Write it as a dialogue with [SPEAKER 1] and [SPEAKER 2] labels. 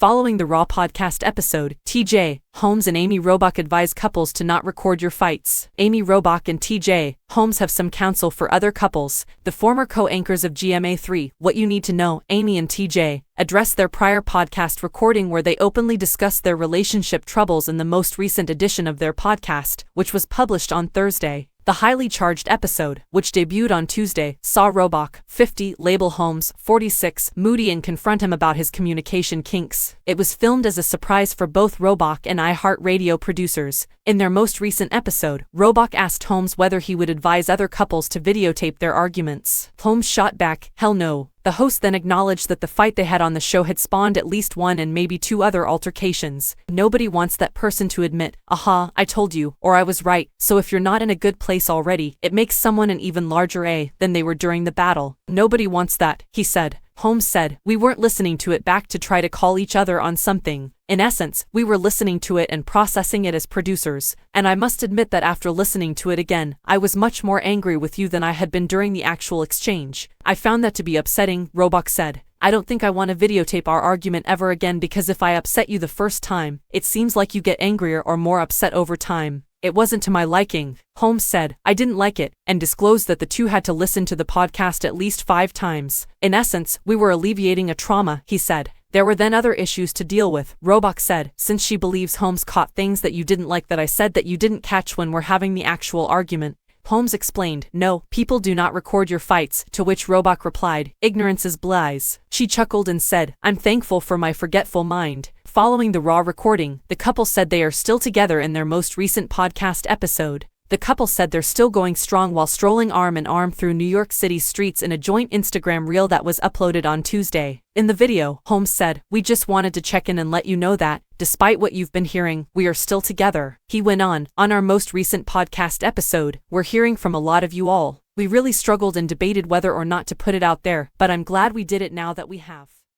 [SPEAKER 1] Following the Raw podcast episode, TJ Holmes and Amy Robach advise couples to not record your fights. Amy Robach and TJ Holmes have some counsel for other couples. The former co-anchors of GMA3, What You Need to Know, Amy and TJ, addressed their prior podcast recording where they openly discussed their relationship troubles in the most recent edition of their podcast, which was published on Thursday. The highly charged episode, which debuted on Tuesday, saw Robach, 50, label Holmes, 46, moody and confront him about his communication kinks. It was filmed as a surprise for both Robach and iHeartRadio producers. In their most recent episode, Robach asked Holmes whether he would advise other couples to videotape their arguments. Holmes shot back, "Hell no." The host then acknowledged that the fight they had on the show had spawned at least one and maybe two other altercations. Nobody wants that person to admit, "Aha, I told you," or "I was right," so if you're not in a good place already, it makes someone an even larger A than they were during the battle. Nobody wants that, he said. Holmes said, "We weren't listening to it back to try to call each other on something. In essence, we were listening to it and processing it as producers, and I must admit that after listening to it again, I was much more angry with you than I had been during the actual exchange. I found that to be upsetting," Robach said. "I don't think I want to videotape our argument ever again because if I upset you the first time, it seems like you get angrier or more upset over time. It wasn't to my liking." Holmes said, "I didn't like it," and disclosed that the two had to listen to the podcast at least 5 times. "In essence, we were alleviating a trauma," he said. "There were then other issues to deal with," Robach said, since she believes Holmes caught things that you didn't like that I said that you didn't catch when we're having the actual argument. Holmes explained, "No, people do not record your fights," to which Robach replied, "Ignorance is bliss." She chuckled and said, "I'm thankful for my forgetful mind." Following the Raw recording, the couple said they are still together in their most recent podcast episode. The couple said they're still going strong while strolling arm in arm through New York City streets in a joint Instagram reel that was uploaded on Tuesday. In the video, Holmes said, "We just wanted to check in and let you know that, despite what you've been hearing, we are still together." He went on our most recent podcast episode, "We're hearing from a lot of you all. We really struggled and debated whether or not to put it out there, but I'm glad we did it now that we have."